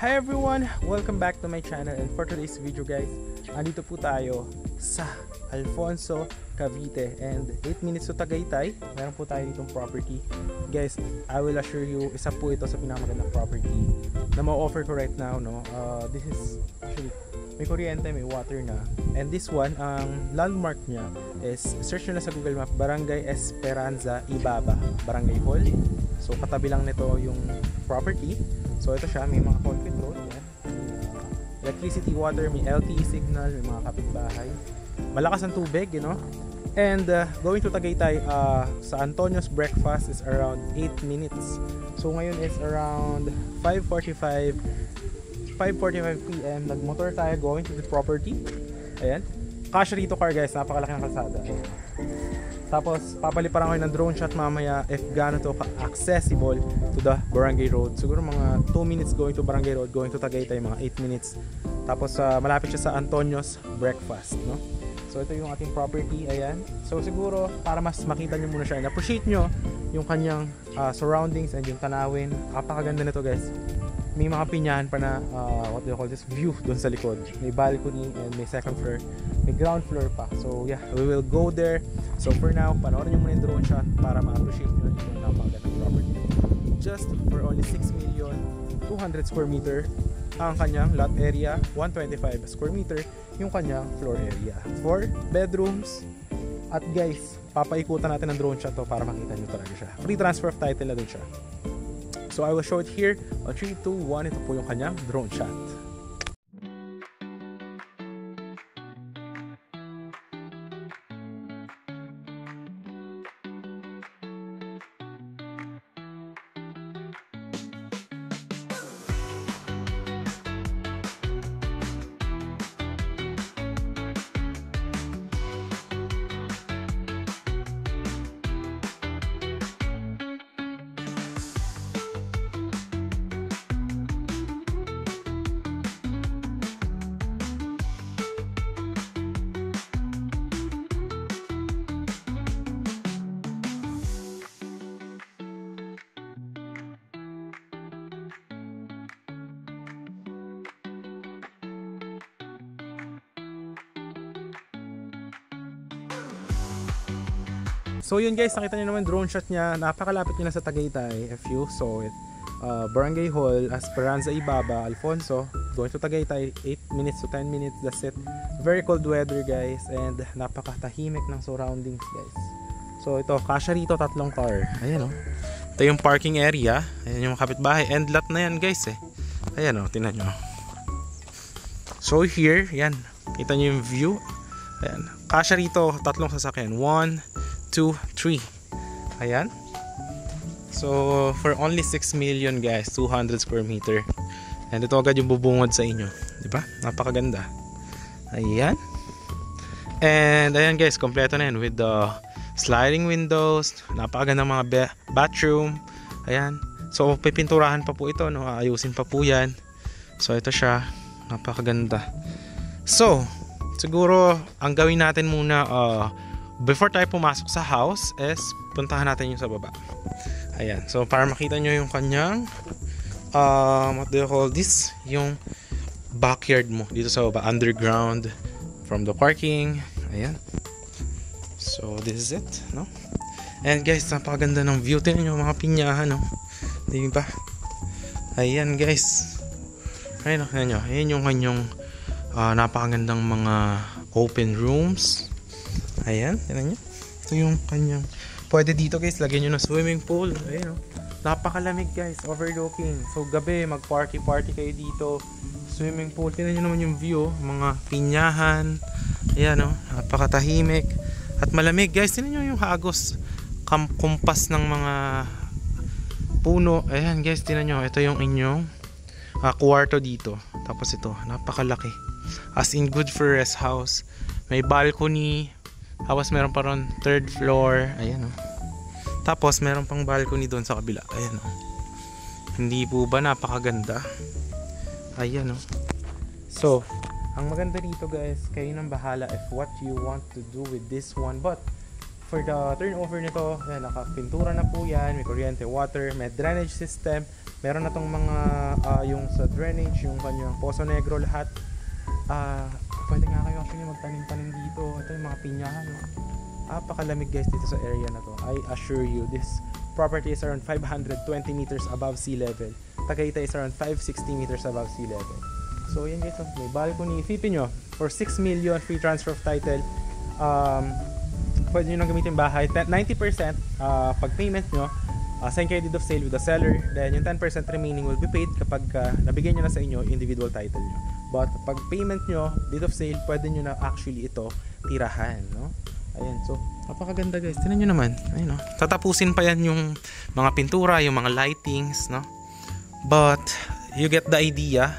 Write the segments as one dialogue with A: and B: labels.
A: Hi everyone! Welcome back to my channel, and for today's video guys, andito po tayo sa Alfonso, Cavite, and 8 minutes to Tagaytay. Meron po tayo ditong property. Guys, I will assure you, isa po ito sa pinakamagandang property na ma-offer ko right now, no? This is actually may kuryente, may water na, and this one, ang landmark niya is, search nyo na sa Google Map, Barangay Esperanza Ibaba, Barangay Hall. So katabi lang nito yung property. So ito siya, may mga concrete road, yan. Electricity, water, may LTE signal, may mga kapitbahay. Malakas ang tubig, you know. And going to Tagaytay, sa Antonio's breakfast is around 8 minutes. So ngayon is around 5:45 PM. Nagmotor tayo going to the property. Ayan. Cash rito car guys, napakalaki ng kalsada. Ayan. Tapos papaliparan ko ng drone shot mamaya if gaano to accessible to the Barangay Road. Siguro mga 2 minutes going to Barangay Road, going to Tagaytay mga 8 minutes. Tapos malapit siya sa Antonio's breakfast, no? So ito yung ating property, ayan. So siguro para mas makita niyo muna siya and appreciate nyo yung kanyang surroundings and yung tanawin. Napakaganda nito guys. May mga pinyahan pa na what do you call this, view doon sa likod. May balcony and may second floor, may ground floor pa. So yeah, we will go there. So for now, panoorin nyo muna yung drone shot para ma-appreciate nyo itong napakagandang property. Just for only 6,200,000 square meter ang kanyang lot area, 125 square meter yung kanyang floor area. 4 bedrooms. At guys, papaikutan natin ng drone shot to para makita nyo talaga siya. Free transfer of title na dun siya. So I will show it here on 3, 2, 1. Ito po yung kanyang drone shot. So yun guys, nakita nyo naman drone shot niya. Napakalapit niya na sa Tagaytay. If you saw it, Barangay Hall, Esperanza Ibaba, Alfonso, going to Tagaytay, 8 minutes to 10 minutes, that's it. Very cold weather guys, and napakatahimik ng surroundings guys. So ito, kasya rito 3 car. Ayan o. Ito yung parking area. Ayan yung kapitbahay. End lot na yan guys eh. Ayan o, tingnan nyo. So here, yan. Kita nyo yung view. Ayan. Kasya rito 3 sasakyan. 1, 2, 3. Ayan. So for only 6 million guys, 200 square meter. And ito agad yung bubungod sa inyo, di ba? Napakaganda. Ayan. And ayan guys, kompleto na yan with the sliding windows. Napakaganda mga bathroom. Ayan. So pipinturahan pa po ito, no? Ayusin pa po yan. So ito siya. Napakaganda. So siguro ang gawin natin muna before tayo pumasok sa house is puntahan natin yung sa baba. Ayan. So para makita nyo yung kanyang what do you call this? Yung backyard mo dito sa baba, underground from the parking. Ayan. So this is it, no? And guys, napakaganda ng view. Tingnan nyo mga pinyahan, no? Diba? Ayan guys. Ayan, tingnan nyo. Ayan yung kanyang napakagandang mga open rooms. Ayan, tingnan nyo. Ito yung kanyang, pwede dito guys, lagyan nyo ng swimming pool. Ayan o, napakalamig guys, overlooking. So gabi, mag party kayo dito, swimming pool. Tingnan nyo naman yung view, mga pinyahan. Ayan o, napakatahimik at malamig guys. Tingnan nyo yung hagos, kumpas ng mga puno. Ayan guys, tingnan nyo, ito yung inyong kwarto dito. Tapos ito, napakalaki, as in good for rest house. May balcony. Tapos meron pa ron 3rd floor. Ayan o. Tapos meron pang balcony doon sa kabila. Ayan o. Hindi po ba napakaganda? Ayan o. So ang maganda dito guys, kayo nang bahala if what you want to do with this one. But for the turnover nito, ayan, nakapintura na po yan, may kuryente, water, may drainage system, Meron na tong mga yung sa drainage, yung kanyang Poso Negro lahat. Pwede nga kayo actually magtanim-tanim dito. Ito yung mga pinyahan. Napakalamig guys dito sa area na to. I assure you, this property is around 520 meters above sea level. Tagaytay is around 560 meters above sea level. So yan guys, may balcony. Isipin nyo, for 6 million free transfer of title, pwede nyo nang gamitin bahay. 90% pag payment nyo, sign kayo deed of sale with the seller. Then yung 10% remaining will be paid kapag nabigyan nyo na sa inyo individual title nyo. But pag payment nyo, deed of sale, pwede nyo na actually ito tirahan, no? Ayan, so napakaganda guys. Tingnan nyo naman. Ayun, no? Tatapusin pa yan yung mga pintura, yung mga lightings, no? But you get the idea.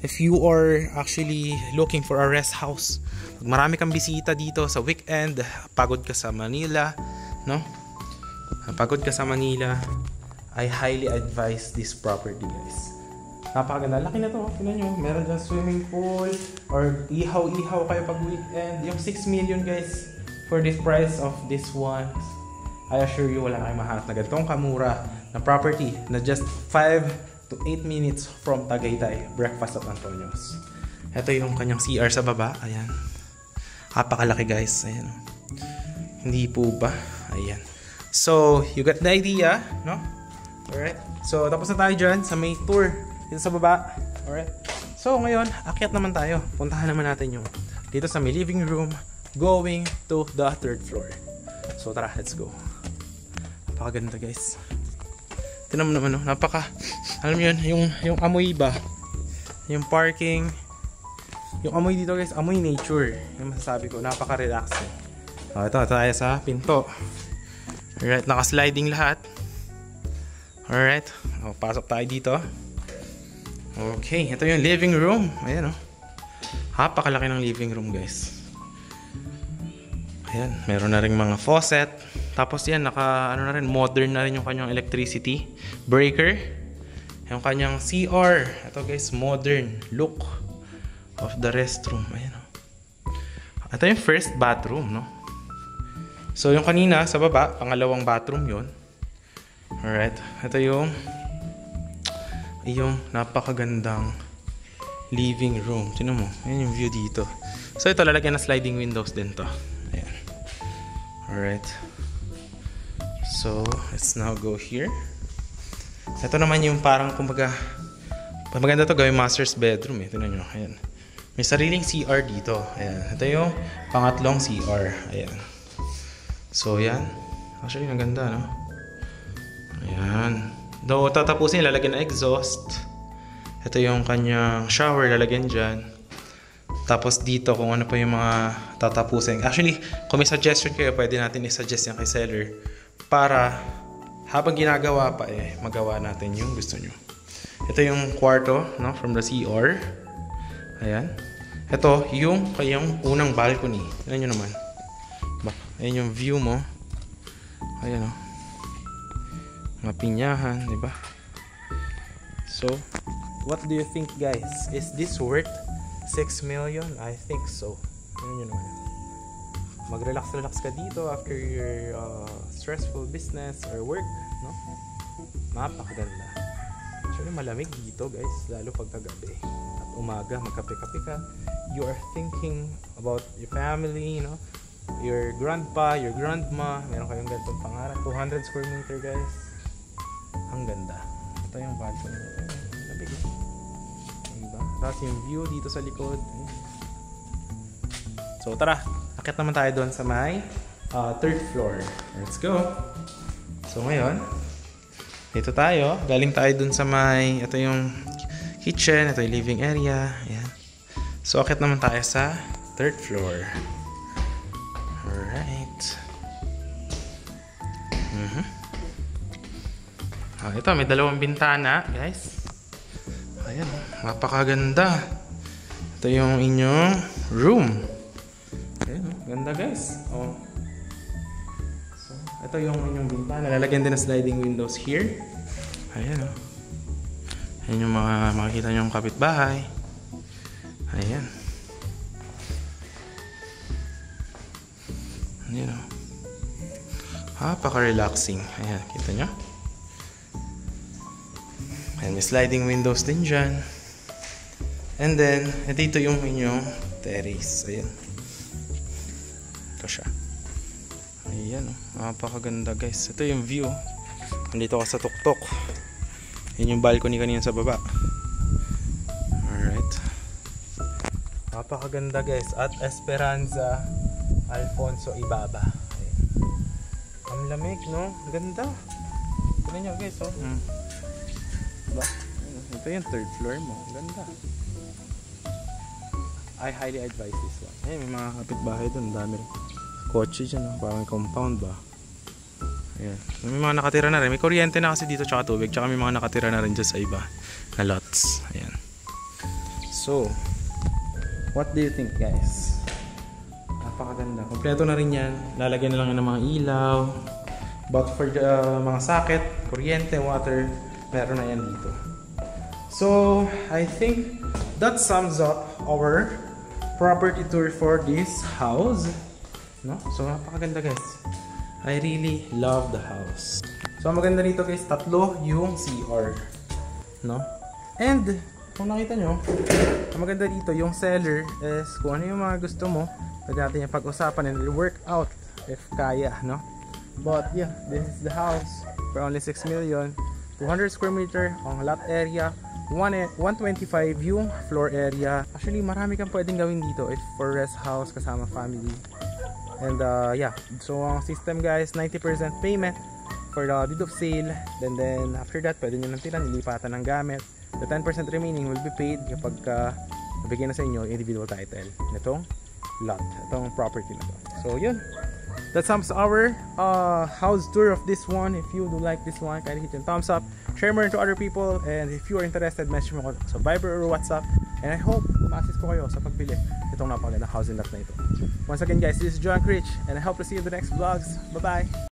A: If you are actually looking for a rest house, pag marami kang bisita dito sa weekend, pagod ka sa Manila, no? Pagod ka sa Manila, I highly advise this property guys. Napakaganda. Laki na to. Tingnan nyo. Meron dyan swimming pool or ihaw-ihaw kayo pag weekend. Yung 6 million guys, for this price of this one, I assure you wala kayong mahanap na ganitong kamura na property na just 5 to 8 minutes from Tagaytay, Breakfast at Antonio's. Ito yung kanyang CR sa baba. Ayan. Napakalaki guys. Ayan. Hindi po ba? Ayan. So, you got the idea, no? Alright. So, tapos na tayo dyan sa may tour dito sa baba. Alright. So, ngayon, akyat naman tayo. Puntahan naman natin yung dito sa may living room going to the 3rd floor. So, tara, let's go. Napakaganda guys. Tignan mo naman, no? Alam mo yun, yung amoy ba? Yung parking. Yung amoy dito guys, amoy nature. Yung masasabi ko, napaka-relaxing. Ito tayo sa pinto. Alright, naka-sliding lahat. Alright, pasok tayo dito. Okay, ito yung living room. Ayan, oh. Napakalaki ng living room, guys. Ayan, meron na rin mga faucet. Tapos yan, modern na rin yung kanyang electricity breaker. Yung kanyang CR. Ito, guys, modern look of the restroom. Ayan, oh. Ito yung first bathroom, no? So, yung kanina, sa baba, pangalawang bathroom yun. Alright. Ito yung napakagandang living room. Tignan mo. Ayan yung view dito. So, ito, lalagyan na sliding windows din to. Ayan. Alright. So, let's now go here. Ito naman yung parang, kumbaga, maganda to gawin master's bedroom eh. Tignan nyo. Ayan. May sariling CR dito. Ayan. Ito yung pangatlong CR. Ayan. So, yan. Actually, ang ganda, no? Ayan. Though, tatapusin, lalagyan na exhaust. Ito yung kanyang shower, lalagyan dyan. Tapos dito, kung ano pa yung mga tatapusin. Actually, kung may suggestion kayo, pwede natin i-suggest yan kay seller. Para, habang ginagawa pa, magawa natin yung gusto nyo. Ito yung kwarto, no? From the CR. Ayan. Ito, yung kayong unang balcony. Ayan nyo naman. Ayan yung view mo. Ayan, oh. Mga pinyahan, di ba? So, what do you think, guys? Is this worth 6 million? I think so. Ayan yun naman. Mag-relax-relax ka dito after your stressful business or work, no? Napakaganda. Actually, malamig dito, guys. Lalo pagkagabi. At umaga, magkape-kape ka. You are thinking about your family, you know? Your grandpa, your grandma, meron kayong ganitong pangarap. 200 square meter, guys. Ang ganda. Ito yung balcony. Labig. Diba? Tapos yung view dito sa likod. So, tara. Akit naman tayo doon sa may 3rd floor. Let's go. So, ngayon, dito tayo. Galing tayo doon sa may, ito yung kitchen, ito yung living area. Ayan. So, akit naman tayo sa 3rd floor. Alright. Ito, may dalawang bintana, guys. Ayan, napakaganda. Ito yung inyong room. Ayan, ganda, guys. Oh. So, ito yung inyong bintana. Lalagyan din ng sliding windows here. Ayan, oh. Ayan yung mga makikita nyo yung kapitbahay. Ayan. You know, napaka-relaxing. Ayan, kita nyo? And may sliding windows din dyan. And then, dito yung inyong terrace. Ayan. Ito siya. Ayan, napakaganda guys. Ito yung view. Nandito ka sa tuktok. Yun yung balcony kanina sa baba. Alright. Napakaganda guys. At Esperanza Alfonso Ibaba. Ayan. Ang lamig, no? Ganda. Tignan nyo guys, oh. Diba? Ito yung third floor mo. Ganda. I highly advise this one. Ayan, may mga kapitbahay dun. Dami rin kotse dyan, no? Parang compound ba. Ayan. May mga nakatira na rin. May kuryente na kasi dito tsaka tubig. Tsaka may mga nakatira na rin dyan sa iba na lots. Ayan. So, what do you think guys? Napakaganda. Kompleto na rin yan. Lalagyan na lang ng mga ilaw. But for the mga socket, kuryente, water, meron na yan dito. So, I think that sums up our property tour for this house. No? So, napakaganda guys. I really love the house. So, ang maganda dito guys, tatlo yung CR. No? And, kung nakita nyo, ang maganda dito, yung seller is kung ano yung mga gusto mo, pwede natin yung pag-usapan and work out if kaya, no? But yeah, this is the house for only 6 million. 200 square meter ang lot area. 125 yung floor area. Actually, marami kang pwedeng gawin dito if for rest house kasama family. And yeah, so ang system guys, 90% payment for the deed of sale. Then after that, pwede nyo nang tiran, ilipatan ng gamit. The 10% remaining will be paid kapag nabigyan na sa inyo individual title nitong lot, itong property na to. So yun, that sums our house tour of this one. If you do like this one, kindly hit yung thumbs up, share more to other people, and if you are interested, message mo ko sa Viber or WhatsApp, and I hope ma-assist ko kayo sa pagbili itong napakagandang housing lot na ito. Once again guys, this is John Critch, and I hope to see you in the next vlogs. Bye bye.